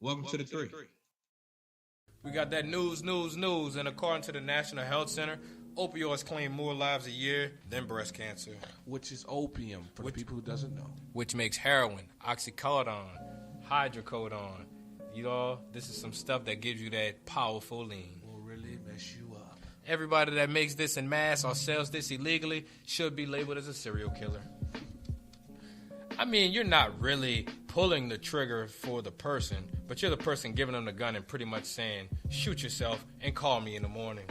Welcome to the three. We got that news, and according to the National Health Center, opioids claim more lives a year than breast cancer. Which is opium, for the people who doesn't know. Which makes heroin, oxycodone, hydrocodone. You know, this is some stuff that gives you that powerful lean. Will really mess you up. Everybody that makes this in mass or sells this illegally should be labeled as a serial killer. I mean, you're not really pulling the trigger for the person, but you're the person giving them the gun and pretty much saying, shoot yourself and call me in the morning.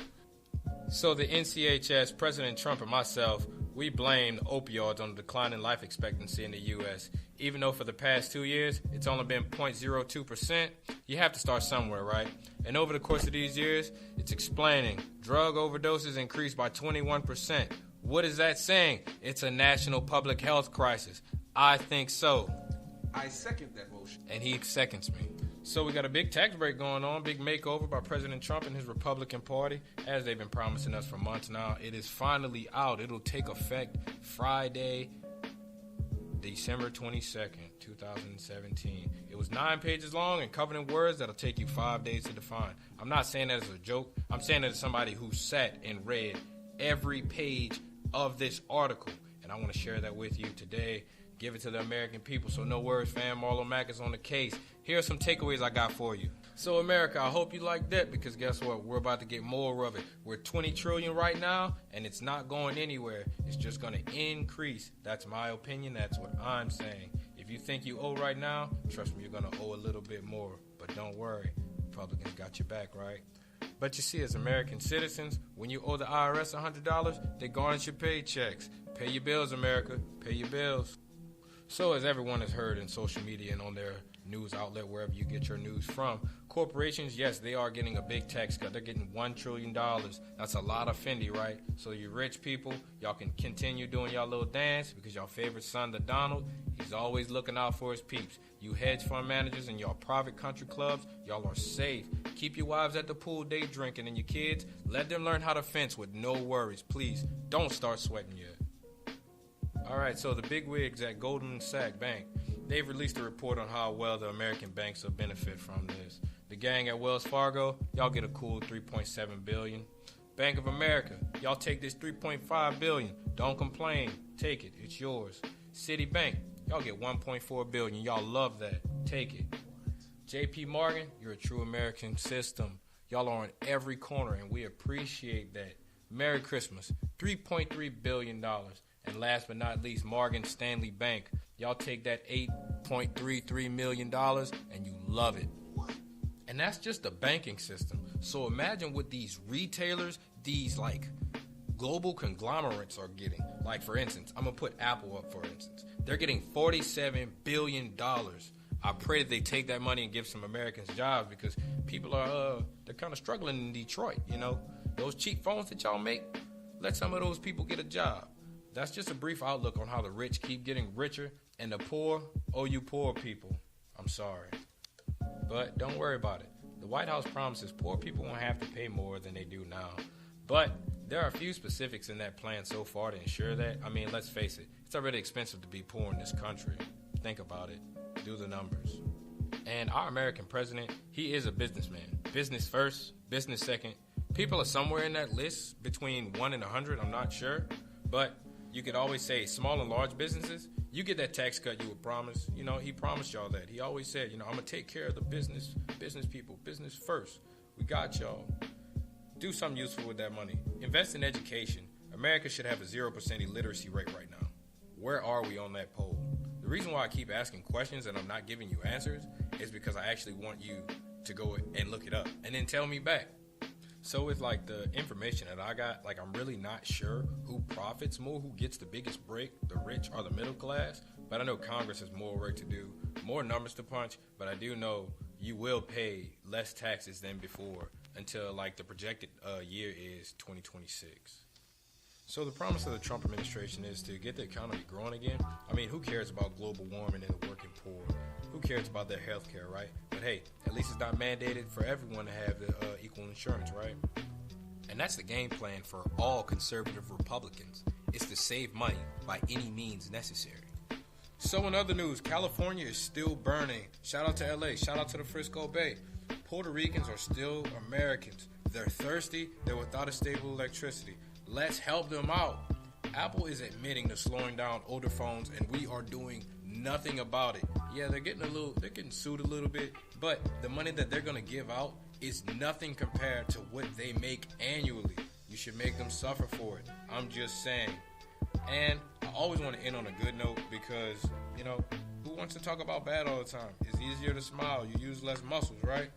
So the NCHS, President Trump, and myself, we blame opioids on the decline in life expectancy in the U.S. Even though for the past 2 years, it's only been 0.02%, you have to start somewhere, right? And over the course of these years, it's explaining drug overdoses increased by 21%. What is that saying? It's a national public health crisis. I think so. I second that motion. And he seconds me. So we got a big tax break going on, big makeover by President Trump and his Republican Party, as they've been promising us for months now. It is finally out. It'll take effect Friday, December 22nd, 2017. It was 9 pages long and covered in words that'll take you 5 days to define. I'm not saying that as a joke. I'm saying that as somebody who sat and read every page of this article. And I want to share that with you today. Give it to the American people. So no worries, fam. Marlon Mack is on the case. Here are some takeaways I got for you. So America, I hope you like that, because guess what? We're about to get more of it. We're 20 trillion right now, and it's not going anywhere. It's just going to increase. That's my opinion. That's what I'm saying. If you think you owe right now, trust me, you're going to owe a little bit more. But don't worry. Republicans got your back, right? But you see, as American citizens, when you owe the IRS $100, they garnish your paychecks. Pay your bills, America. Pay your bills. So as everyone has heard in social media and on their news outlet, wherever you get your news from, corporations, yes, they are getting a big tax cut. They're getting $1 trillion. That's a lot of Fendi, right? So you rich people, y'all can continue doing y'all little dance because y'all favorite son, the Donald, he's always looking out for his peeps. You hedge fund managers and y'all private country clubs, y'all are safe. Keep your wives at the pool day drinking, and your kids, let them learn how to fence with no worries. Please, don't start sweating yet. All right, so the bigwigs at Goldman Sachs Bank, they've released a report on how well the American banks will benefit from this. The gang at Wells Fargo, y'all get a cool $3.7 billion. Bank of America, y'all take this $3.5 billion. Don't complain. Take it. It's yours. Citibank, y'all get $1.4 billion. Y'all love that. Take it. JP Morgan, you're a true American system. Y'all are on every corner, and we appreciate that. Merry Christmas. $3.3 billion. And last but not least, Morgan Stanley Bank. Y'all take that $8.33 million and you love it. And that's just the banking system. So imagine what these retailers, these like global conglomerates are getting. Like for instance, I'm going to put Apple up for instance. They're getting $47 billion. I pray that they take that money and give some Americans jobs, because people are, they're kind of struggling in Detroit. You know, those cheap phones that y'all make, let some of those people get a job. That's just a brief outlook on how the rich keep getting richer and the poor, oh, you poor people, I'm sorry. But don't worry about it. The White House promises poor people won't have to pay more than they do now. But there are a few specifics in that plan so far to ensure that. I mean, let's face it, it's already expensive to be poor in this country. Think about it. Do the numbers. And our American president, he is a businessman. Business first, business second. People are somewhere in that list between 1 and 100, I'm not sure. But you could always say small and large businesses, you get that tax cut you were promised. You know, he promised y'all that. He always said, you know, I'm going to take care of the business people, business first. We got y'all. Do something useful with that money. Invest in education. America should have a 0% illiteracy rate right now. Where are we on that poll? The reason why I keep asking questions and I'm not giving you answers is because I actually want you to go and look it up and then tell me back. So with like the information that I got, like I'm really not sure who profits more, who gets the biggest break, the rich or the middle class. But I know Congress has more work to do, more numbers to punch. But I do know you will pay less taxes than before until like the projected year is 2026. So the promise of the Trump administration is to get the economy growing again. I mean, who cares about global warming and the working poor? Who cares about their health care, right? But hey, at least it's not mandated for everyone to have the equal insurance, right? And that's the game plan for all conservative Republicans, is to save money by any means necessary. So in other news, California is still burning. Shout out to LA. Shout out to the Frisco Bay. Puerto Ricans are still Americans. They're thirsty. They're without a stable electricity. Let's help them out. Apple is admitting to slowing down older phones, and we are doing nothing about it. Yeah, they're getting sued a little bit, but the money that they're gonna give out is nothing compared to what they make annually. You should make them suffer for it. I'm just saying. And I always want to end on a good note because, you know, who wants to talk about bad all the time? It's easier to smile. You use less muscles, right?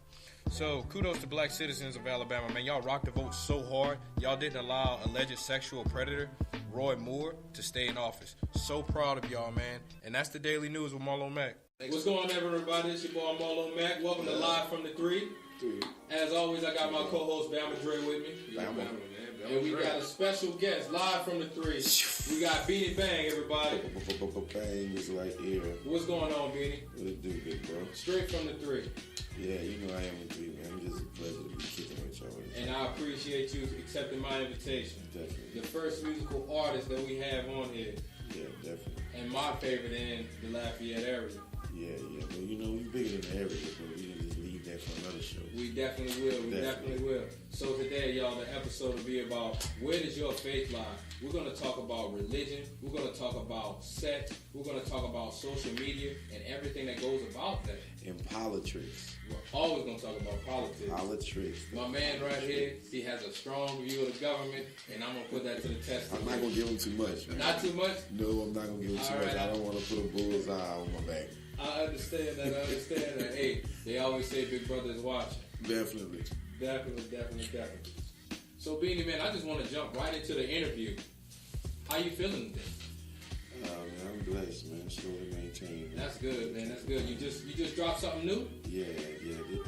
So kudos to black citizens of Alabama, man. Y'all rocked the vote so hard. Y'all didn't allow alleged sexual predator Roy Moore to stay in office. So proud of y'all, man. And that's the Daily News with Marlo Mack. What's going on, everybody? It's your boy Marlo Mack. Welcome to Live from the 3. As always, I got my co-host Bama Dre with me. Bama. And we got a special guest live from the 3. We got Beanie Bang, everybody. Bang is right here. What's going on, Beanie? What it do, big bro? Straight from the 3. Yeah, you know I am a 3, man. I'm just a pleasure to be kicking with y'all. And I appreciate you accepting my invitation. Definitely. The first musical artist that we have on here. Yeah, definitely. And my favorite in the Lafayette area. Yeah. But you know, we bigger than the area, but we can just leave that for another show. We definitely will. We definitely will. So today, y'all, the episode will be about where does your faith lie? We're going to talk about religion. We're going to talk about sex. We're going to talk about social media and everything that goes about that. And politics. We're always going to talk about politics. Politics. My man right here, he has a strong view of the government, and I'm going to put that to the test. I'm not going to give him too much, man. Not too much? No, I'm not going to give him too much. I don't want to put a bullseye on my back. I understand that. Hey, they always say Big Brother is watching. Definitely. So, Beanie Man, I just want to jump right into the interview. How you feeling today? Man, I'm blessed, man. Slowly maintaining. That's good, man. That's good. You just dropped something new? Yeah.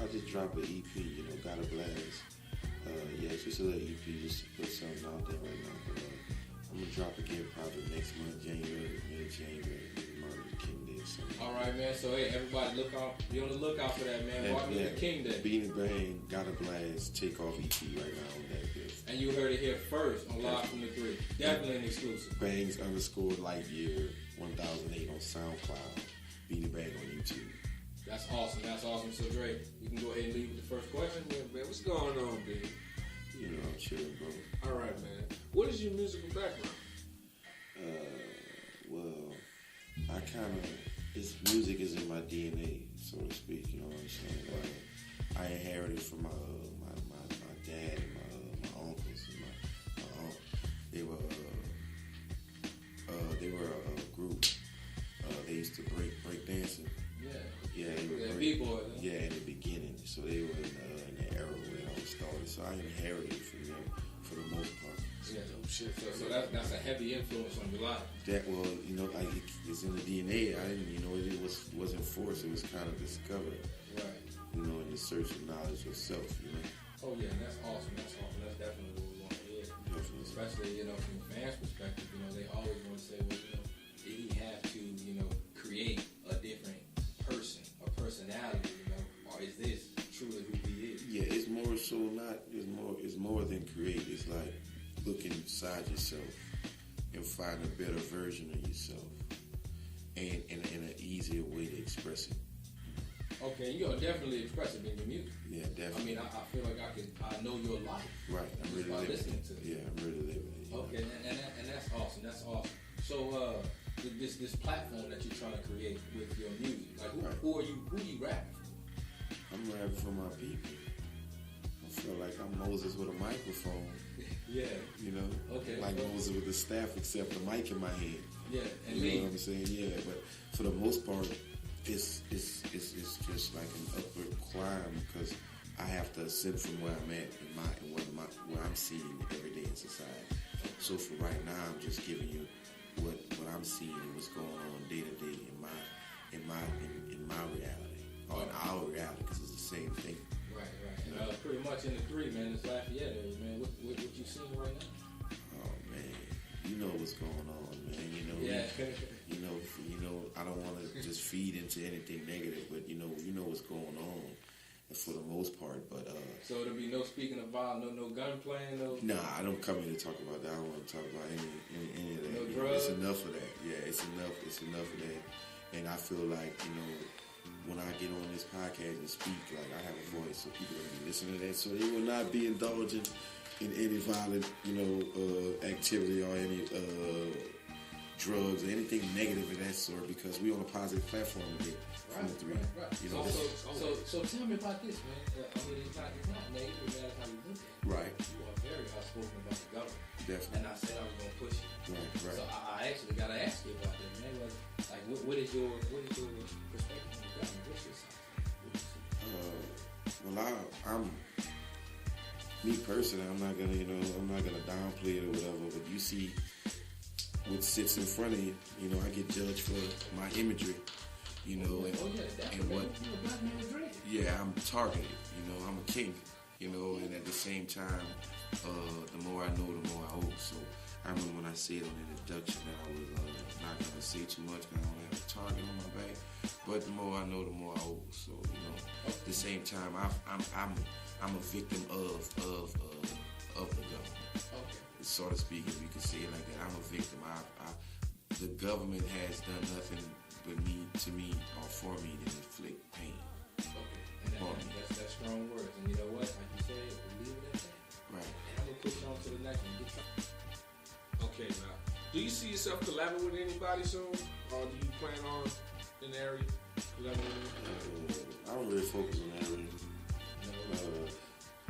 I just dropped an EP, you know, got a blast. It's just a little EP, just to put something out there right now. But I'm going to drop again probably next month, mid-January, Martin Luther King Day or something. All right, man. So, hey, everybody be on the lookout for that, man. Martin Luther King Day. Beanie Bang, Got a Blast, Takeoff EP right now on that bit. And you heard it here first on Live from the 3. Definitely an exclusive. Bangs _Lightyear 1008 on SoundCloud. Beanie Bang on YouTube. That's awesome. So, Dre, you can go ahead and leave with the first question. Man, what's going on, B? You know, I'm chilling, bro. All right, man. What is your musical background? Well, I kind of, music is in my DNA, so to speak. You know what I'm saying? I inherited from my dad and my uncles and my aunt. They were a group. They used to break dancing. Yeah, they were B-boys. Huh? Yeah, in the beginning. So they were in the era when it all started. So I inherited from them for the most part. Yeah, so that's a heavy influence on your life. That, well, you know, it's in the DNA. I didn't, you know, it wasn't forced. It was kind of discovered. Right. You know, in the search of knowledge yourself. You know. Oh yeah, that's awesome. That's definitely what we want to hear. Definitely. Especially, you know, from a fan's perspective, you know, they always want to say, well, you know, did he have to, you know, create a different person, a personality, you know, or is this truly who he is? Yeah, it's more so not. It's more than create. It's like looking inside yourself and find a better version of yourself, and in an easier way to express it. Okay, you're definitely expressive in your music. Yeah, definitely. I mean, I feel like I know your life. Right, I'm really living it. To it. Yeah, I'm really living it. Okay, and that's awesome. That's awesome. So, this platform that you're trying to create with your music, like who are you rapping for? I'm rapping for my people. I feel like I'm Moses with a microphone. Yeah. You know? Okay. Like Moses with the staff, except the mic in my hand. Yeah. And you know what I'm saying? Yeah, but for the most part, it's just like an upward climb because I have to ascend from where I'm at and where I'm seeing every day in society. So for right now, I'm just giving you what I'm seeing and what's going on day to day in my reality or in our reality because it's the same thing. Right. And pretty much in the 3, man, it's Lafayette area, man. What you seeing right now? Oh man, you know what's going on, man. You know. Yeah. You know, I don't want to just feed into anything negative, but you know what's going on, for the most part. But so there'll be no speaking of violence, no gun playing, no. Nah, I don't come here to talk about that. I don't want to talk about any of that. No drugs. It's enough of that. Yeah, it's enough. It's enough of that. And I feel like when I get on this podcast and speak, like I have a voice, so people are gonna be listening to that. So they will not be indulging in any violent, activity or any drugs or anything negative of that sort, because we're on a positive platform today. Right. So tell me about this, man. I mean, it's not negative, no matter how you look at it. Right. You are very outspoken about the government. Definitely. And I said I was gonna push it. Right. So I actually gotta ask you about that, man. Like, what is your perspective on the government? What's your side? Well, I'm me personally. I'm not gonna downplay it or whatever. But you see what sits in front of you. I get judged for my imagery. And what? Yeah, I'm targeted. I'm a king. And at the same time, the more I know, the more I owe. So I remember when I said on the introduction that I was not gonna say too much because I don't have a target on my back. But the more I know, the more I owe. So at the same time, I'm a victim of the government. Okay. So to speak, if you could say it like that, I'm a victim. The government has done nothing but to me or for me to inflict pain. Okay. And that's strong words. And you know what? Like you said, we leave it at that. Right. And I'm gonna push on to the next one. Okay, now, do you see yourself collaborating with anybody soon, or do you plan on in the area collaborating? I don't really focus on that really.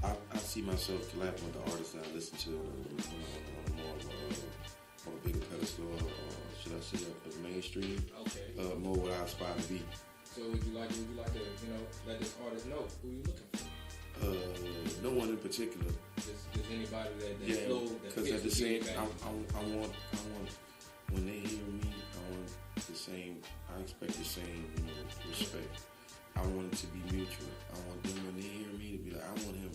I see myself collaborating with the artists that I listen to on a bigger pedestal, or should I say a mainstream? Okay. More what I aspire to be. So would you like to let this artist know who you're looking for? No one in particular. Just anybody that yeah, flow. Because at the same, I want when they hear me, I expect the same respect. I want it to be mutual. I want them when they hear me to be like, I want him.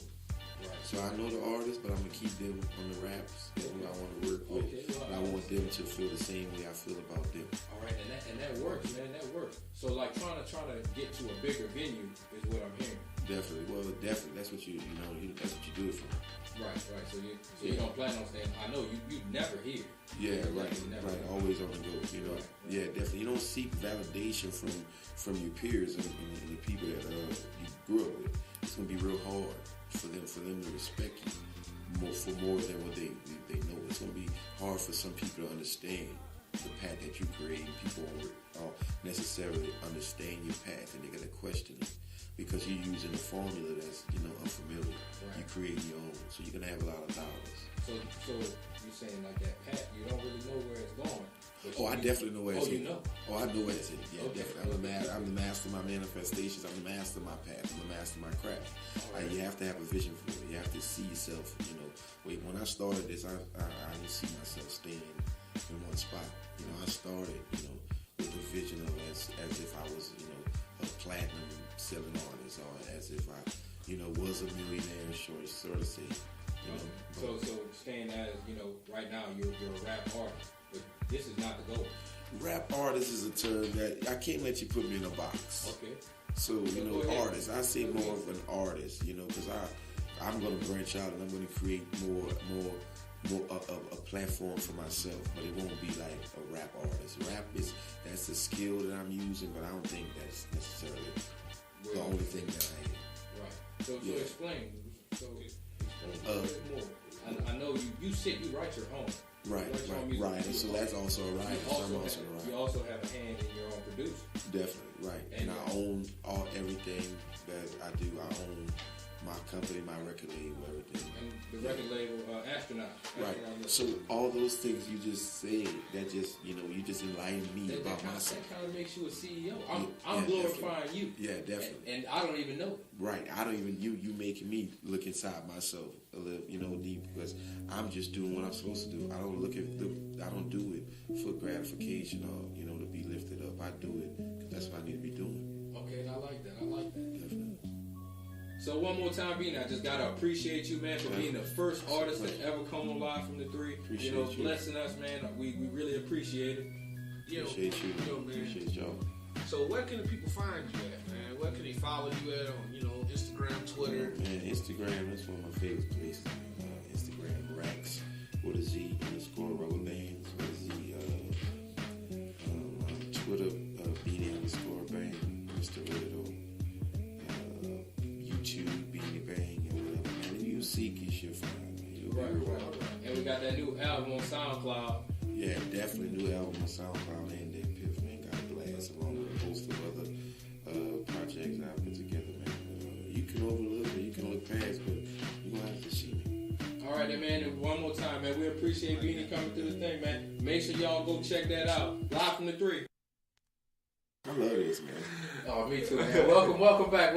Right. So I know the artists, but I'm gonna keep them on the raps. That's who I want to work with. Okay, well, and I want them to feel the same way I feel about them. All right, and that works, man. That works. So like trying to get to a bigger venue is what I'm hearing. Definitely. Well, definitely. That's what that's what you do it for. Right. So you don't plan on staying. I know you never hear. Yeah, right. Always on the go. Right. Yeah, definitely. You don't seek validation from your peers and the people that you grew up with. It's gonna be real hard for them to respect you for more than what they know. It's gonna be hard for some people to understand the path that you create. People won't necessarily understand your path, and they're gonna question it because you're using a formula that's unfamiliar. Right. You create your own, so you're gonna have a lot of dollars. So you're saying like that path, you don't really know where it's going. I definitely know where it's headed. You know? I know where it's headed. Yeah, okay. Definitely. I'm the master of my manifestations. I'm the master of my path. I'm the master of my craft. Right. You have to have a vision for it. You have to see yourself. When I started this, I didn't see myself staying in one spot. I started, with the vision of as if I was, a platinum selling artist, or as if I, was a millionaire, sort of say. So staying as, right now you're a rap artist, but this is not the goal. Rap artist is a term that I can't let you put me in a box. Okay. So, artist. I say more of an artist, because I'm going to branch out and I'm going to create more a platform for myself, but it won't be like a rap artist. That's a skill that I'm using, but I don't think that's necessarily the only thing that I am. Right. So explain. Explain a bit more. I know you write your own. Right. And so that's also a writer. You also have a hand in your own producer. Definitely, right. And I own everything that I do. I own my company, my record label, everything. And the record label, Astronaut. Right. So all those things you just said, that just, you just enlightened me about myself. That kind of makes you a CEO. I'm glorifying definitely. you. Yeah, definitely. And I don't even know. Right. I don't even, you making me look inside myself a little, deep, because I'm just doing what I'm supposed to do. I don't do it for gratification or, to be lifted up. I do it because that's what I need to be doing. Okay, I like that. Definitely. So one more time, Beanie, I just gotta appreciate you, man, for being the first artist to ever come on live from the 3. Appreciate you. Blessing us, man. We really appreciate it. Appreciate you. Yo, man. Appreciate y'all. So where can the people find you at, man? Where can they follow you at on, Instagram? Instagram, Twitter. Man, Instagram, that's one of my favorite places. Instagram, Rax, with a Z, _ Rollerbands, with a Z. Twitter, Beanie _Bang, Mr. Riddle. YouTube, Beanie Bang, and whatever. And if you seek, you should find me. Right. And we got that new album on SoundCloud. Yeah, definitely new album on SoundCloud and the Epiphany. Got a blast along with a host of other projects I've put together, man. You can overlook or you can look past, but you're going to have to see me. All right, then, man. And one more time, man. We appreciate Beanie coming through the thing, man. Make sure y'all go check that out. Live from the 3. I love this, man. Oh, me too, man. Welcome back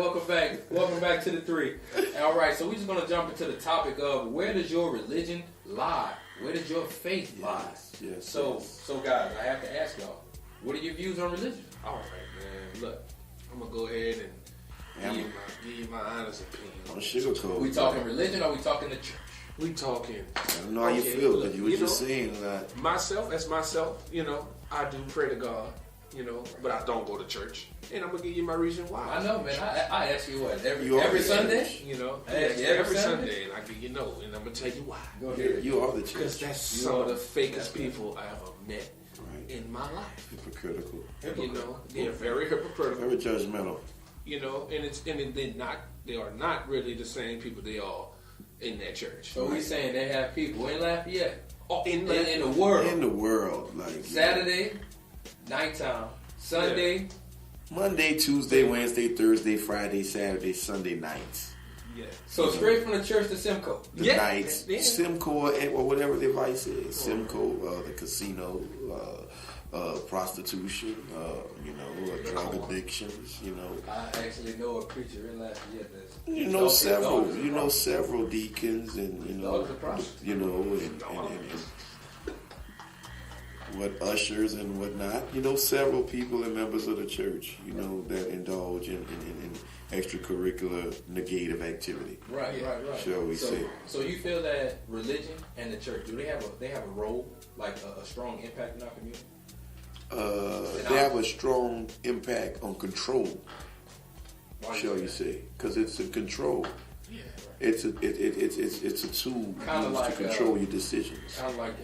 to the 3. All right, so we're just gonna jump into the topic of where does your religion lie? Where does your faith lie? Yes. So guys, I have to ask y'all, what are your views on religion? All right, man. Look, I'm gonna go ahead and give you my honest opinion. On sugarcoat. We talking religion or we talking the church? We talking. I don't know how you feel, but you were just saying that. Myself, I do pray to God. But I don't go to church, and I'm gonna give you my reason why. I know, man. I ask you what every Sunday. Every Sunday, and I give you no, and I'm gonna tell you why. Go ahead. You are the church. Because that's some of the fakest people I ever met in my life. Hypocritical. They're very hypocritical. Very judgmental. They are not really the same people they are in that church. So we saying they have people in Lafayette. Oh, in the world. In the world, like Saturday. Nighttime, Sunday, Monday, Tuesday, Wednesday, Thursday, Friday, Saturday, Sunday nights. Yeah. So straight from the church to Simcoe. The nights, Simcoe, or whatever the device is. Simcoe, the casino, prostitution, drug addictions. I actually know a preacher in Lafayette that's. Several deacons and and what ushers and whatnot, several people and members of the church, that indulge in extracurricular negative activity. Right. Shall we say? So you feel that religion and the church, do they have a role, like a strong impact in our community? They have a strong impact on control. Shall you say? Because it's a control. Yeah. It's a tool used to control your decisions. Kind of like.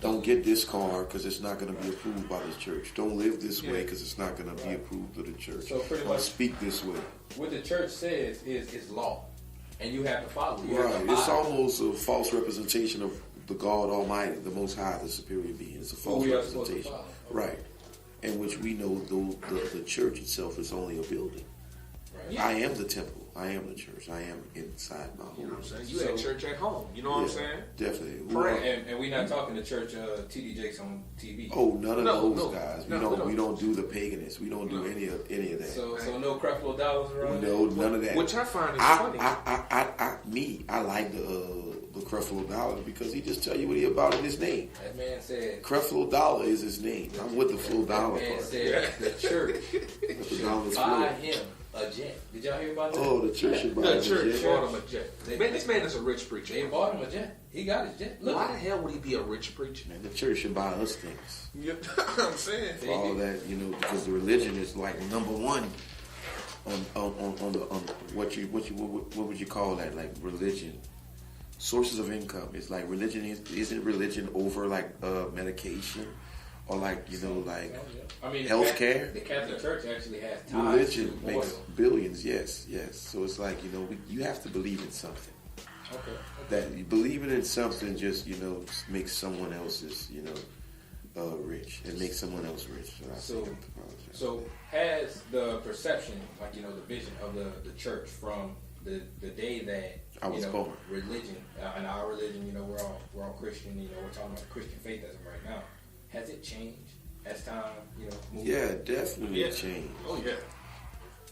Don't get this car because it's not going to be approved by the church. Don't live this way because it's not going to be approved by the church. So pretty Don't much speak this way. What the church says is law, and you have to follow. It's almost a false representation of the God Almighty, the Most High, the superior being. It's a false representation, right? And which we know, though the church itself is only a building. Right. Yeah. I am the temple. I am the church. I am inside my home. You know what I'm saying? You at church at home. You know what I'm saying? Definitely. Pray. And we're not talking to church TD Jakes on TV. Oh, none of those guys. We don't do the paganists. We don't do any of that. So no Creflo Dollars around? No, none of that. Which I find is funny. I like the Creflo Dollar because he just tell you what he about in his name. That man said Creflo Dollar is his name. I'm with the Flo Dollar part. That man said the church should buy him a jet. Did y'all hear about that? Oh, the church should buy him a jet. The church bought him a jet. Man, this man is a rich preacher. They bought him a jet. He got his jet. Look, why the hell would he be a rich preacher? Man, the church should buy us things. You know what I'm saying? For all that, because the religion is like number one on what would you call that? Like religion. Sources of income. It's like religion isn't religion over like medication or like healthcare. The Catholic Church actually has ties. Religion makes billions. Yes. So it's like you have to believe in something. Okay. That believing in something just makes someone else's rich and makes someone else rich. So has the perception, like the vision of the church from the day that I was born, religion and our religion, we're all Christian. We're talking about the Christian faith as of right now. Has it changed as time moved? Yeah, definitely changed. Oh yeah.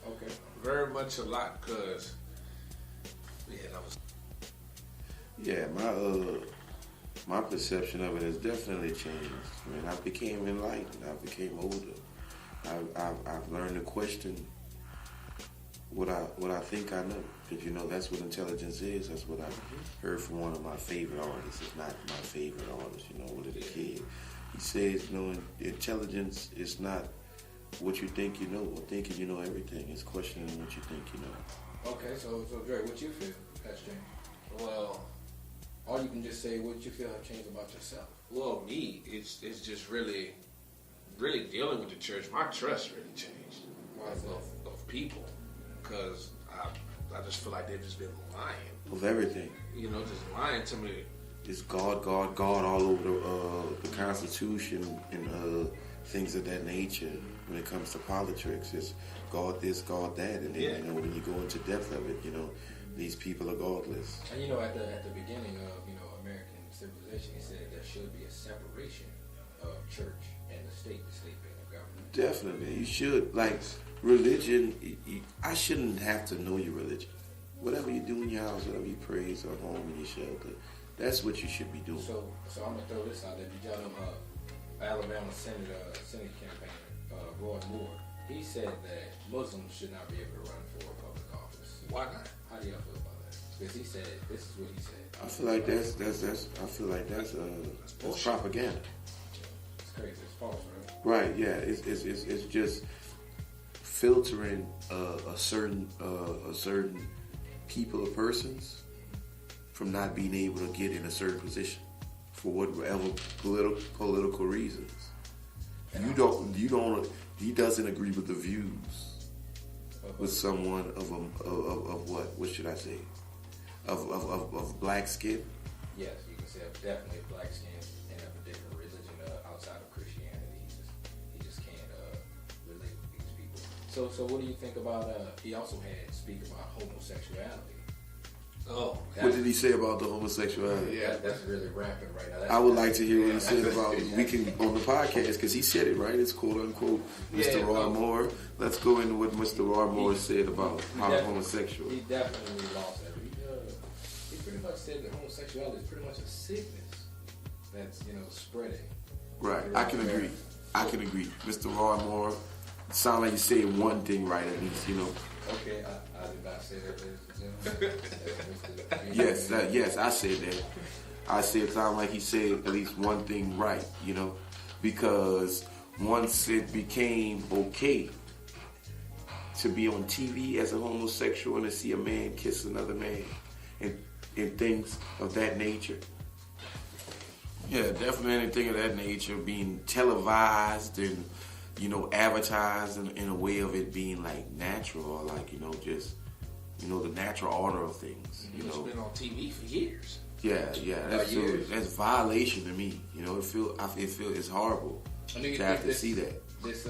Okay. Very much a lot, cause that was. Yeah, my perception of it has definitely changed. I mean, I became enlightened. I became older. I've learned to question what I think I know. Because that's what intelligence is. That's what I heard from one of my favorite artists. It's not my favorite artist, one of the kid. He says, intelligence is not what you think you know or thinking you know everything. It's questioning what you think you know. Okay, so Dre, what you feel has changed? Well, Or you can just say what you feel have changed about yourself. well, me, it's just really dealing with the church. My trust really changed Why is that? of people, because I just feel like they've just been lying. Of everything. You know, just lying to me. It's God all over the Constitution and things of that nature. When it comes to politics, it's God this, God that, and then Yeah. you know when you go into depth of it, you know these people are godless. And you know, at the beginning of American civilization, he said there should be a separation of church and the state being a government. Definitely, you should like religion. I shouldn't have to know your religion. Whatever you do in your house, whatever you praise or home in your shelter, that's what you should be doing. So I'm gonna throw this out there. Did y'all know Alabama Senate campaign, Roy Moore? He said that Muslims should not be able to run for a public office. Why not? How do y'all feel about that? Because he said this is what he said. I feel like that's propaganda. It's crazy. It's false, right? Right? Yeah. It's just filtering a certain people or persons from not being able to get in a certain position for whatever political reasons. He doesn't agree with the views with someone of what should I say? Of black skin. Yes, you can say definitely black skin and of a different religion outside of Christianity. He just can't relate with these people. So what do you think about? He also had speak about homosexuality. Oh, What did he say about the homosexuality? Yeah, that's really rampant right now. I would like to hear what he said about we can on the podcast because he said it right. It's quote unquote Mr. Roy Moore. Let's go into what Mr. Roy Moore said about how homosexual. He definitely lost that. He pretty much said that homosexuality is pretty much a sickness that's spreading. Right, I can agree. Mr. Roy Moore sound like you said one thing right at least. Okay, I did not say that, ladies and gentlemen. Yes, I said that. I said it sounded like he said at least one thing right, because once it became okay to be on TV as a homosexual and to see a man kiss another man and things of that nature. Yeah, definitely anything of that nature being televised and advertised in a way of it being like natural or like just the natural order of things. It's been on TV for years. Yeah, that's violation to me. It feel it's horrible to have to see that. This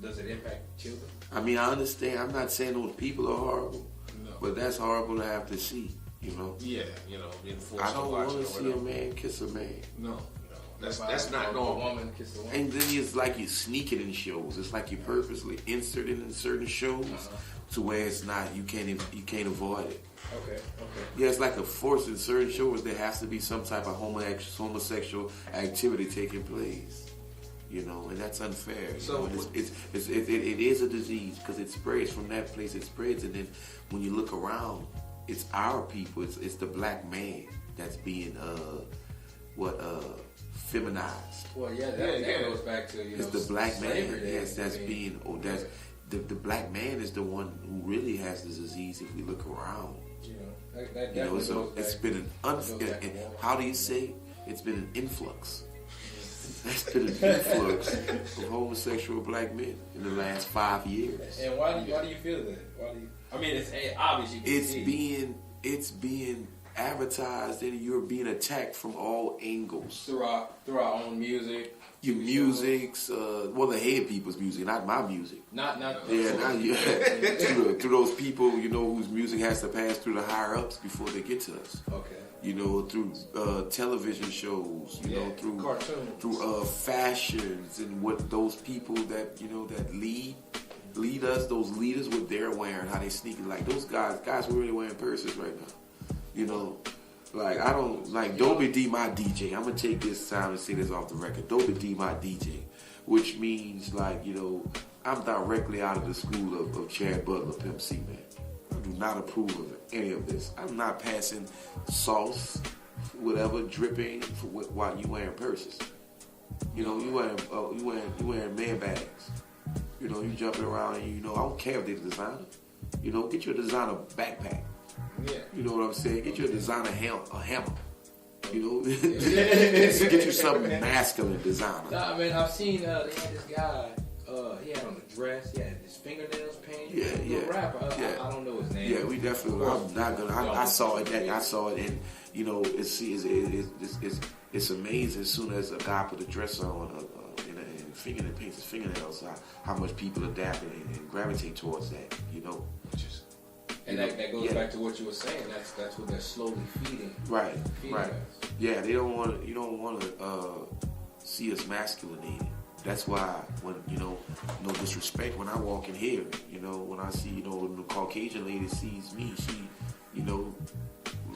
does it impact children? I mean, I understand. I'm not saying those people are horrible, No. but that's horrible to have to see. Yeah, being forced I don't to watch want it to or see a whatever. man kiss a man. No. That's not A normal. woman kiss a woman. And then it's like you sneak it in shows. It's like you purposely insert it in certain shows to where it's not. You can't avoid it. Okay. Yeah, it's like a force in certain shows. There has to be some type of homosexual activity taking place. And that's unfair. So it is a disease because it spreads from that place. It spreads, and then when you look around, it's our people. It's the black man that's being feminized. Well, that goes back to It's the black man. slavery Yes, days. that's being. That's the black man is the one who really has the disease. If we look around, That definitely so goes it's back- been back to war. how do you say? It's been an influx. That's been an influx of homosexual black men in the last 5 years. And why do you feel that? I mean, it's obvious. You can see It's being advertised and you're being attacked from all angles. through our own music. Your music's, the head people's music, not my music. Not Yeah, not you. through those people, whose music has to pass through the higher ups before they get to us. Okay. Through television shows, through cartoons, through fashions and what those people that that lead us, those leaders, what they're wearing, how they sneaking, like those guys were really wearing purses right now. Like I don't like Dobie D my DJ. I'm gonna take this time and say this off the record. Dobie D my DJ, which means like I'm directly out of the school of Chad Butler, Pimp C, man. I do not approve of any of this. I'm not passing sauce, whatever, dripping while you wearing purses. You wearing man bags. You jumping around and I don't care if they're designer. You know, get you a designer backpack. Yeah. You know what I'm saying? Get you a designer hammer. You know, get you something masculine designer. Nah, man, I've seen they had this guy. He had on a dress. He had his fingernails painted. Yeah. Rapper. I don't know his name. Yeah, we definitely. I'm not gonna. I saw it. I saw it, and you know, it's amazing. As soon as a guy put a dress on and fingernail paints his fingernails, how much people adapt and gravitate towards that. You know, and that goes back to what you were saying. That's what they're slowly feeding. Right. Us. Yeah, they don't want. You don't want to see us masculinated. That's why when, you know, no disrespect, when I walk in here, you know, when I see, you know, when the Caucasian lady sees me, she, you know,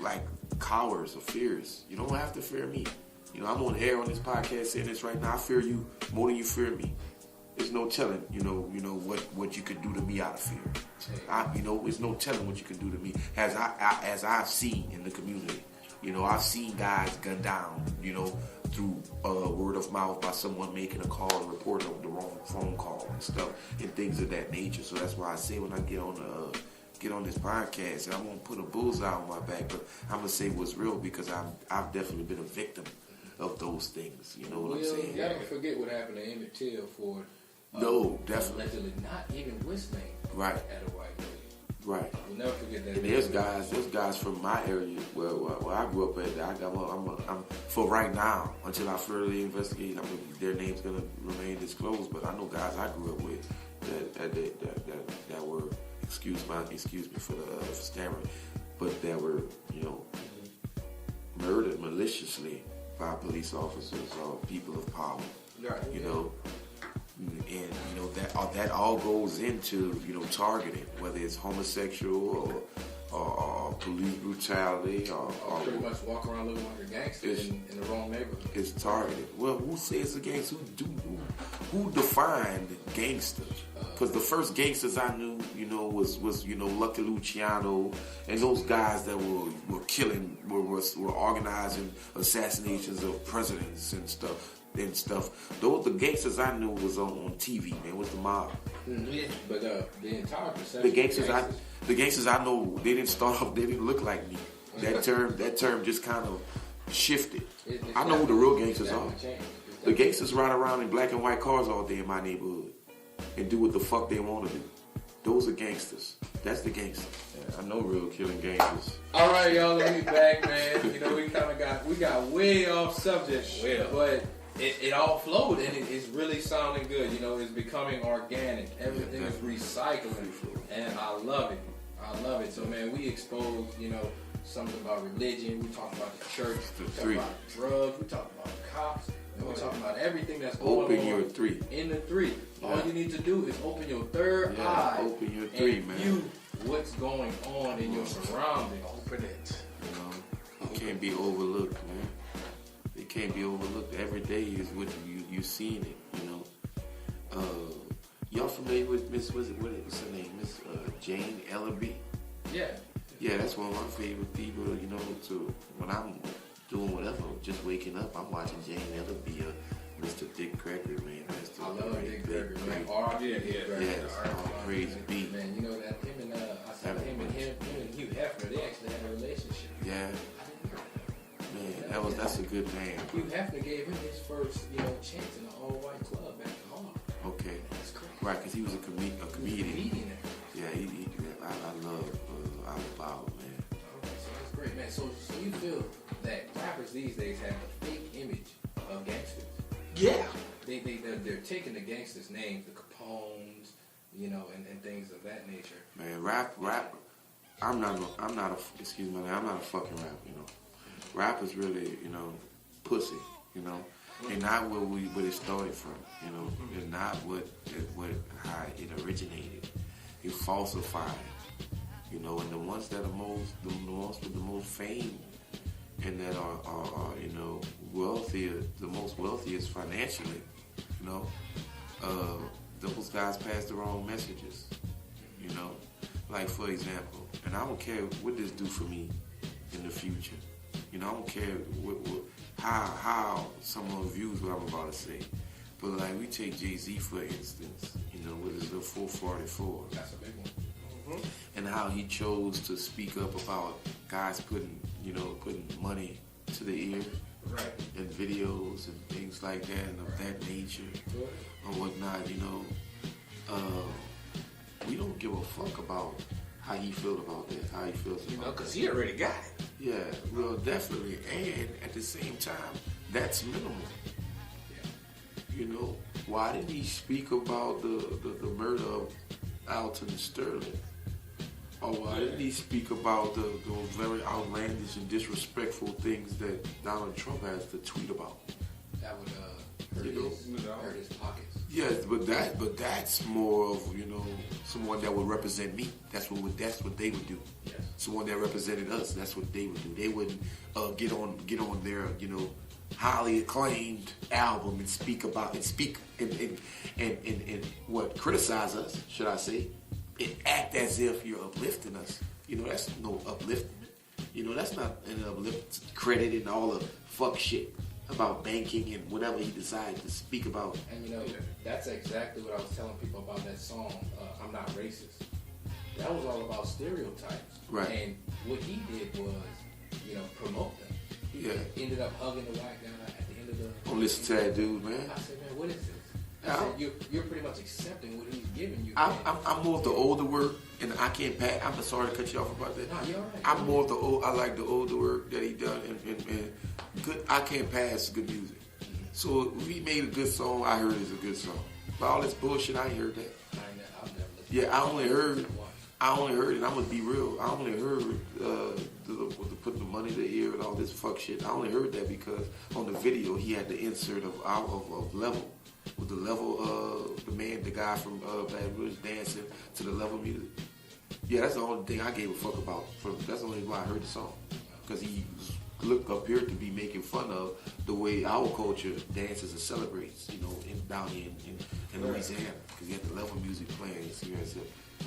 like cowers or fears. You don't have to fear me. You know, I'm on air on this podcast saying this right now. I fear you more than you fear me. There's no telling, you know what you could do to me out of fear. There's no telling what you could do to me as I've seen in the community. You know, I've seen guys gunned down, you know, through word of mouth by someone making a call and reporting the wrong phone call and stuff and things of that nature. So that's why I say when I get on this podcast, I won't put a bullseye on my back, but I'm gonna say what's real because I've definitely been a victim of those things. You know what I'm saying? Yeah, don't forget what happened to Emmett Till for no, definitely allegedly not even whistling right at a white lady. Right. We'll never forget that. And there's guys from my area where I grew up at. I'm for right now until I further investigate. I mean, their name's gonna remain disclosed, but I know guys I grew up with that were excuse me for the stammering, but that were, you know, murdered maliciously by police officers or people of power. Right. You know. And you know that all goes into, you know, targeting, whether it's homosexual or police brutality or pretty much walk around looking like a gangster in the wrong neighborhood. It's targeted. Well, who says a gangster? Who defined gangsters? Because the first gangsters I knew, you know, was you know, Lucky Luciano and those guys that were killing, were organizing assassinations of presidents and stuff. Those the gangsters I knew was on TV, man. Was the mob. Mm-hmm. But the entire perception. The gangsters I know, they didn't start off. They didn't look like me. That term just kind of shifted. I know who the real gangsters are. The gangsters ride around in black and white cars all day in my neighborhood and do what the fuck they want to do. Those are gangsters. That's the gangsters. Yeah, I know real killing gangsters. All right, y'all. Let me back, man. You know, we got way off subject, but. It all flowed and it's really sounding good. You know, it's becoming organic. Everything is recycling, and I love it. So, man, we exposed, you know, something about religion. We talked about the church. We talked about drugs. We talked about cops. And we talked about everything that's going on. Open your three. In the three. All you need to do is open your third eye. Open your three, and man. view what's going on in your surroundings. Open it. You know, it can't be overlooked, man. It can't be overlooked. Every day is what you seeing it, you know. Y'all familiar with what's her name? Miss Jane Ellerby? Yeah. Yeah, that's one of my favorite people, you know, to when I'm doing whatever, just waking up, I'm watching Jane Ellerby, Mr. Dick Gregory, man. I love Dick Gregory, man. Yes, praise be. Man, you know that him and Hugh Hefner, they actually had a relationship. Yeah. Man, that's a good man. Hugh Hefner gave him his first, you know, chance in an all-white club back in Harlem. Okay. That's crazy. Right, because he was a comedian. Yeah, I love Alibaba, man. Okay, so that's great, man. So you feel that rappers these days have a fake image of gangsters? Yeah. They're taking the gangsters' names, the Capones, you know, and things of that nature. Man, rap. I'm not a fucking rap, you know. Rap is really, you know, pussy, you know, and not what it started from, you know, and not how it originated. It falsified, you know, and the ones that are the ones with the most fame and that are you know, wealthier, the most wealthiest financially, you know, those guys pass the wrong messages, you know, like for example, and I don't care what this do for me in the future. You know, I don't care how someone views what I'm about to say. But like we take Jay-Z for instance, you know, with his little 444. That's a big one. and how he chose to speak up about guys putting money to the ear, Right. and videos and things like that and of that nature or whatnot. We don't give a fuck about how he feels about that, how he feels about that. Because he already got it. Yeah, well, definitely. And at the same time, that's minimal. Why didn't he speak about the murder of Alton Sterling? Or why didn't he speak about those very outlandish and disrespectful things that Donald Trump has to tweet about? That would hurt his pockets. Yes, but that's more of someone that would represent me. That's what they would do. Yes. Someone that represented us. That's what they would do. They wouldn't get on their highly acclaimed album and speak and what criticize us, should I say, and act as if you're uplifting us. That's no upliftment. That's not an uplift. Credit and all the fuck shit about banking and whatever he decided to speak about. And that's exactly what I was telling people about that song, I'm Not Racist. That was all about stereotypes. Right. And what he did was, promote them. Yeah. He ended up hugging the white guy at the end of the... Don't listen to that dude, man. I said, man, what is this? I said, you're pretty much accepting what he's giving you. I'm more of the older work, and I can't pass. I'm sorry to cut you off about that. No, you're all right. I'm more of the old. I like the older work that he done, and good. I can't pass good music. Mm-hmm. So if he made a good song, I heard it's a good song. But all this bullshit, I ain't heard that. I've never listened. Yeah, I only heard, and I'm gonna be real. I only heard the putting the money in the ear and all this fuck shit. I only heard that because on the video he had the insert of Level. With the Level, the guy from Bad News dancing to the Level music. Yeah, that's the only thing I gave a fuck about. That's the only why I heard the song. Because he appeared to be making fun of the way our culture dances and celebrates, down here in Louisiana. Because he had the Level music playing, so he was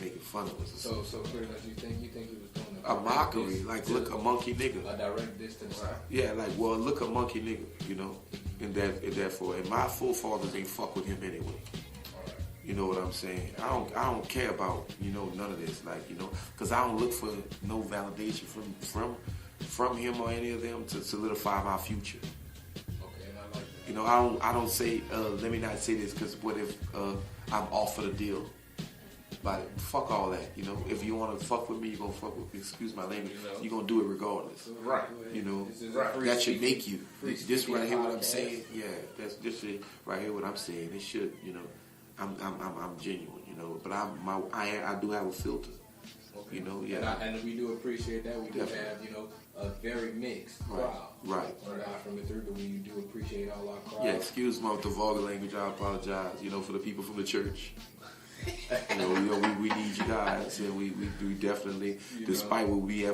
making fun of us. So pretty much you think he was doing a mockery, like look a monkey nigga. A direct diss to the side. Yeah, like look a monkey nigga, and therefore, and my forefathers ain't fuck with him anyway. All right. You know what I'm saying? I don't care about none of this, because I don't look for no validation from him or any of them to solidify my future. Okay, and I like that. I don't say let me not say this because what if I'm off for the deal? But fuck all that, If you want to fuck with me, you're going to fuck with me. Excuse my language. You're going to do it regardless. Right. That should make you. This right here, what I'm saying. Yeah, that's this right here, what I'm saying. It should, I'm genuine, But I do have a filter. Okay. Yeah. And we do appreciate that. We do have, a very mixed crowd. Right. From the through, but we do appreciate all our crowd. Yeah, excuse the vulgar language. I apologize, for the people from the church. We need you guys, and we definitely, despite what we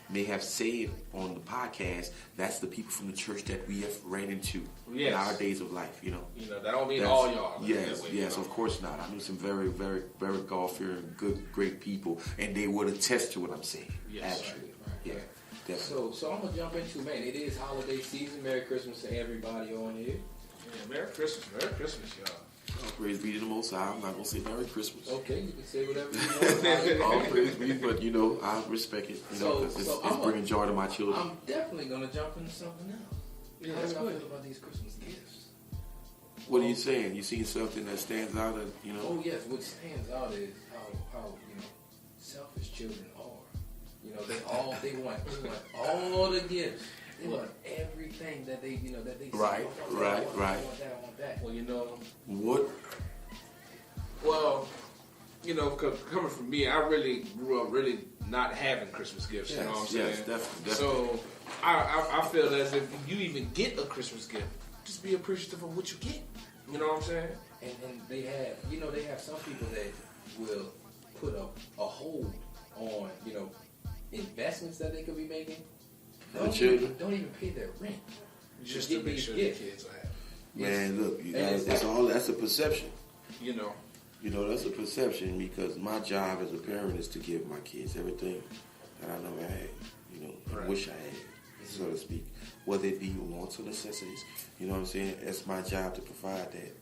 may have said on the podcast, that's the people from the church that we have ran into in our days of life. That don't mean all y'all. Yes, of course not. I knew some very, very, very God-fearing, great people, and they would attest to what I'm saying. Yes, actually, right. yeah. Definitely. So I'm gonna jump into, man. It is holiday season. Merry Christmas to everybody on here. Yeah, Merry Christmas, y'all. All praise be to the Most High. I'm not gonna say Merry Christmas. Okay, you can say whatever you want. All praise be, but I respect it. Because it's bringing joy to my children. I'm definitely gonna jump into something else. Yeah, How that's do y'all good. feel about these Christmas gifts? What are you saying? You seen something that stands out? Oh yes, what stands out is how selfish children are. They want all the gifts. They want everything that they see. Right. I want that. Well, What? Well, coming from me, I really grew up really not having Christmas gifts. You know what I'm saying? Yes, definitely. So I feel as if you even get a Christmas gift, just be appreciative of what you get. You know what I'm saying? And they have some people that will put a hold on investments that they could be making. Don't even pay their rent. Just to make sure the kids are happy. Man, look, that's a perception. That's a perception because my job as a parent is to give my kids everything that I never had, and wish I had, so to speak. Whether it be wants or necessities, you know what I'm saying? It's my job to provide that,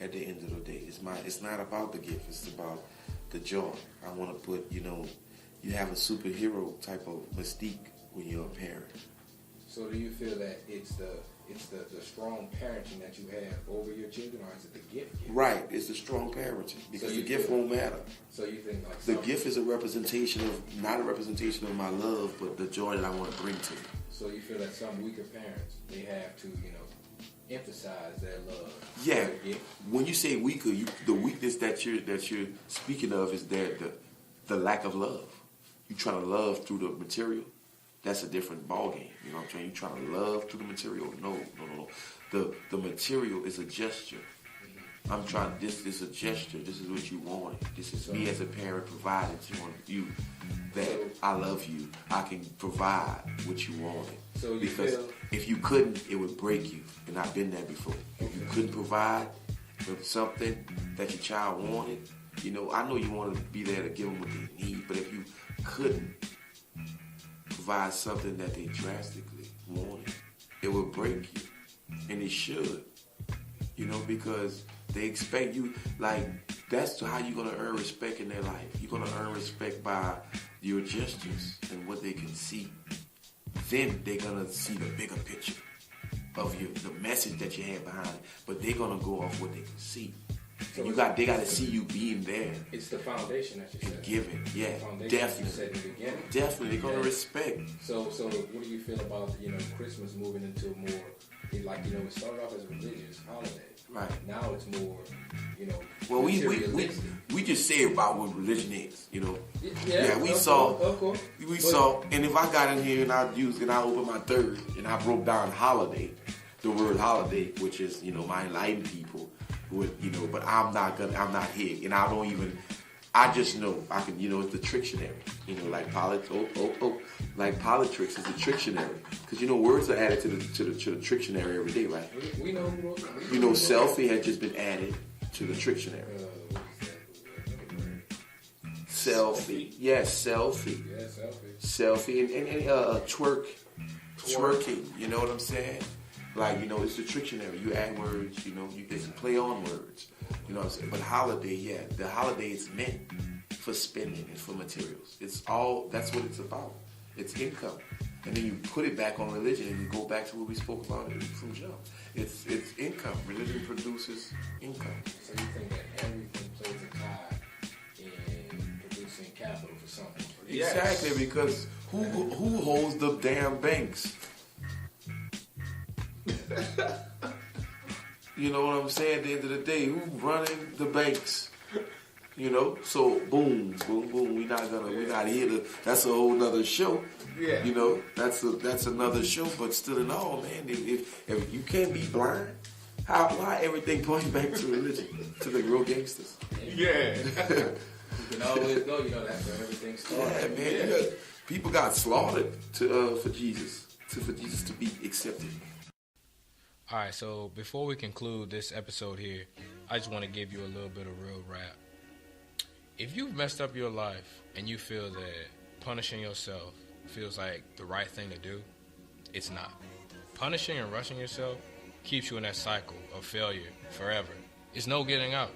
at the end of the day. It's not about the gift. It's about the joy. I want to put, you have a superhero type of mystique when you're a parent. So do you feel that it's the strong parenting that you have over your children, or is it the gift? Right, it's the strong parenting, because the gift won't matter. So you think like the gift is not a representation of my love, but the joy that I want to bring to them. So you feel that some weaker parents, they have to, emphasize their love. Yeah. When you say weaker, the weakness that you're speaking of is the lack of love. You trying to love through the material. That's a different ballgame. You know what I'm saying? You trying to love through the material. No. The material is a gesture. I'm trying. This is a gesture. This is what you want. This is me as a parent providing to you that I love you. I can provide what you wanted. So you because feel, if you couldn't, it would break you. And I've been there before. If you couldn't provide for something that your child wanted, I know you want to be there to give them what they need. But if you couldn't provide something that they drastically wanted, it would break you. And it should. Because they expect you, that's how you're going to earn respect in their life. You're going to earn respect by your gestures and what they can see. Then they're going to see the bigger picture of the message that you have behind it. But they're going to go off what they can see. So they got to see you being there. It's the foundation that you set. Giving, yeah, definitely. You said in the beginning. Definitely, they're going to respect. So what do you feel about Christmas moving into more it started off as a religious holiday. Right. Now it's more, Well, we just say about what religion is, Yeah, we saw, and if I got in here and I opened my third and I broke down holiday, the word holiday, which is like enlightened people would, but I'm not here, and I just know I can, it's the Trictionary, like like politics is the Trictionary, because words are added to the Trictionary every day, right? We know who selfie had just been added to the Trictionary. Selfie, yes, selfie. Yeah, selfie, and twerking. You know what I'm saying? It's the Trictionary. You add words, they can play on words. You know what I'm saying? But holiday, the holiday is meant for spending and for materials. That's what it's about. It's income. And then you put it back on religion and you go back to what we spoke about from jump. It's income. Religion produces income. So you think that everything plays a part in producing capital for something? Exactly, because who holds the damn banks? You know what I'm saying? At the end of the day, who's running the banks? So boom. We're not here to. That's a whole nother show. Yeah. That's another show. But still in all, man, if you can't be blind, why everything pointing back to religion, to the real gangsters? Yeah. You can always go. That's where everything started. Yeah, man. People got slaughtered for Jesus to be accepted. All right, so before we conclude this episode here, I just want to give you a little bit of real rap. If you've messed up your life and you feel that punishing yourself feels like the right thing to do, it's not. Punishing and rushing yourself keeps you in that cycle of failure forever. It's no getting out.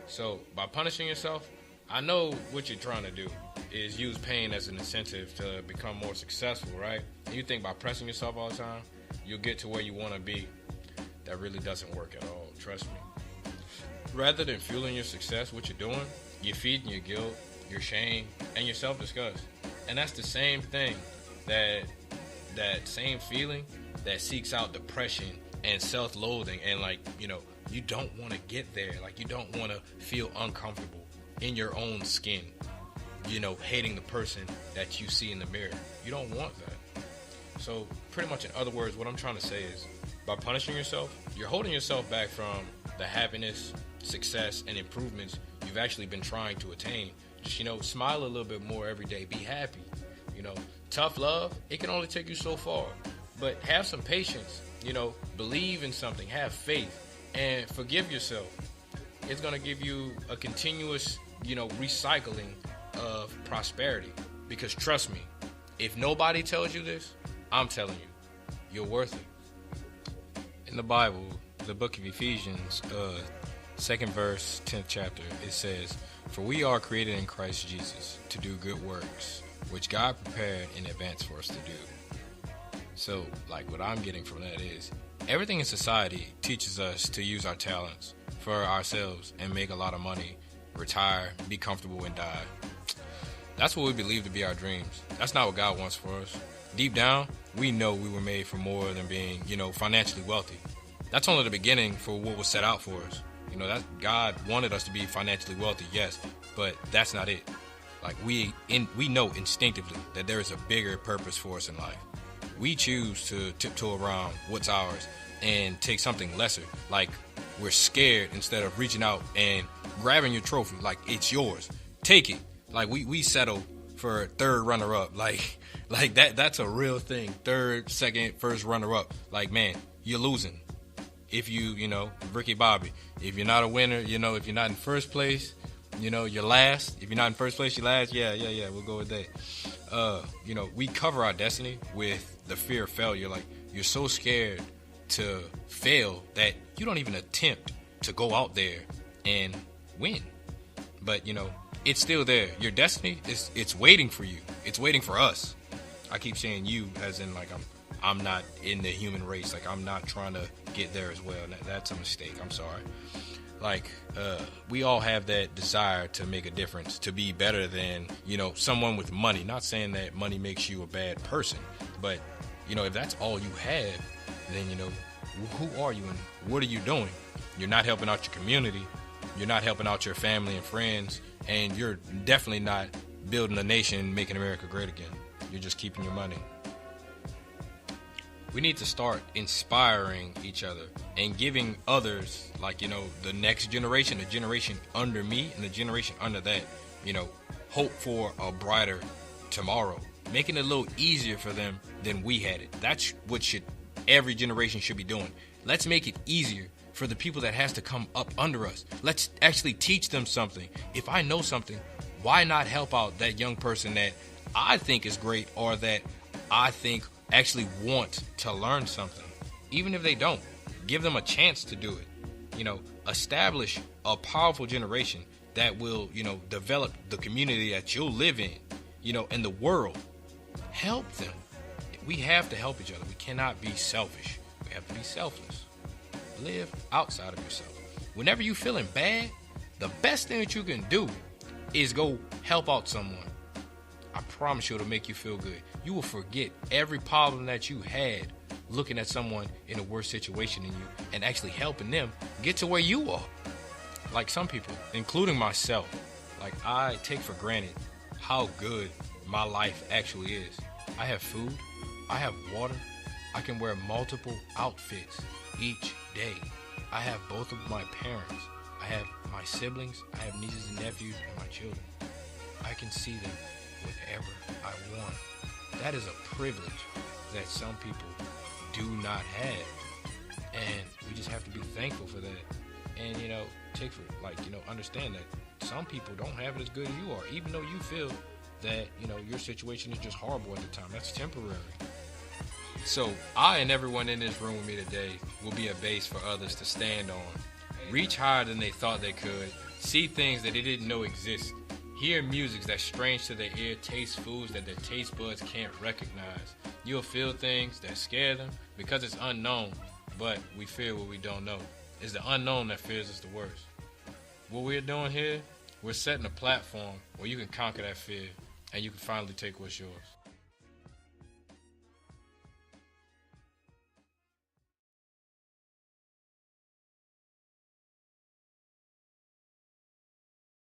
So by punishing yourself, I know what you're trying to do is use pain as an incentive to become more successful, right? And you think by pressing yourself all the time, you'll get to where you want to be. That really doesn't work at all, trust me. Rather than fueling your success, what you're doing, you're feeding your guilt, your shame, and your self-disgust. And that's the same thing, that same feeling that seeks out depression and self-loathing, and you don't want to get there. You don't want to feel uncomfortable in your own skin, hating the person that you see in the mirror. You don't want that. So pretty much in other words, what I'm trying to say is by punishing yourself, you're holding yourself back from the happiness, success, and improvements you've actually been trying to attain. Just, smile a little bit more every day. Be happy. Tough love, it can only take you so far. But have some patience. Believe in something. Have faith. And forgive yourself. It's going to give you a continuous, recycling of prosperity. Because trust me, if nobody tells you this, I'm telling you, you're worth it. In the Bible, the book of Ephesians, 2nd verse, 10th chapter, it says, For we are created in Christ Jesus to do good works, which God prepared in advance for us to do. So, like, what I'm getting from that is everything in society teaches us to use our talents for ourselves and make a lot of money, retire, be comfortable, and die. That's what we believe to be our dreams. That's not what God wants for us. Deep down, we know we were made for more than being, financially wealthy. That's only the beginning for what was set out for us. That God wanted us to be financially wealthy, yes, but that's not it. Like, we know instinctively that there is a bigger purpose for us in life. We choose to tiptoe around what's ours and take something lesser. Like, we're scared instead of reaching out and grabbing your trophy like it's yours. Take it. Like, we settle for third runner-up. Like that's a real thing. Third, second, first runner-up. Like, man, you're losing. If Ricky Bobby, if you're not a winner, if you're not in first place, you're last. If you're not in first place, you're last. Yeah, we'll go with that. We cover our destiny with the fear of failure. Like, you're so scared to fail that you don't even attempt to go out there and win. But, it's still there. Your destiny it's waiting for you. It's waiting for us. I keep saying you as in, like, I'm not in the human race. Like, I'm not trying to get there as well. That's a mistake. I'm sorry. Like, we all have that desire to make a difference, to be better than, someone with money. Not saying that money makes you a bad person, but, if that's all you have, then, who are you and what are you doing? You're not helping out your community. You're not helping out your family and friends, and you're definitely not building a nation, making America great again. You're just keeping your money. We need to start inspiring each other and giving others, like, the next generation, the generation under me and the generation under that, hope for a brighter tomorrow. Making it a little easier for them than we had it. That's what every generation should be doing. Let's make it easier for the people that has to come up under us. Let's actually teach them something. If I know something, why not help out that young person that I think is great or that I think actually want to learn something? Even if they don't, give them a chance to do it. Establish a powerful generation that will, develop the community that you'll live in, and the world. Help them. We have to help each other. We cannot be selfish. We have to be selfless. Live outside of yourself. Whenever you're feeling bad, the best thing that you can do is go help out someone. I promise you it'll make you feel good. You will forget every problem that you had looking at someone in a worse situation than you and actually helping them get to where you are. Like, some people, including myself, like, I take for granted how good my life actually is. I have food. I have water. I can wear multiple outfits each day. I have both of my parents. I have my siblings. I have nieces and nephews and my children. I can see them whenever I want. That is a privilege that some people do not have. And we just have to be thankful for that. And, understand that some people don't have it as good as you are, even though you feel that, your situation is just horrible at the time. That's temporary. So I and everyone in this room with me today will be a base for others to stand on. Reach higher than they thought they could. See things that they didn't know exist. Hear music that's strange to their ear. Taste foods that their taste buds can't recognize. You'll feel things that scare them because it's unknown. But we fear what we don't know. It's the unknown that fears us the worst. What we're doing here, we're setting a platform where you can conquer that fear and you can finally take what's yours.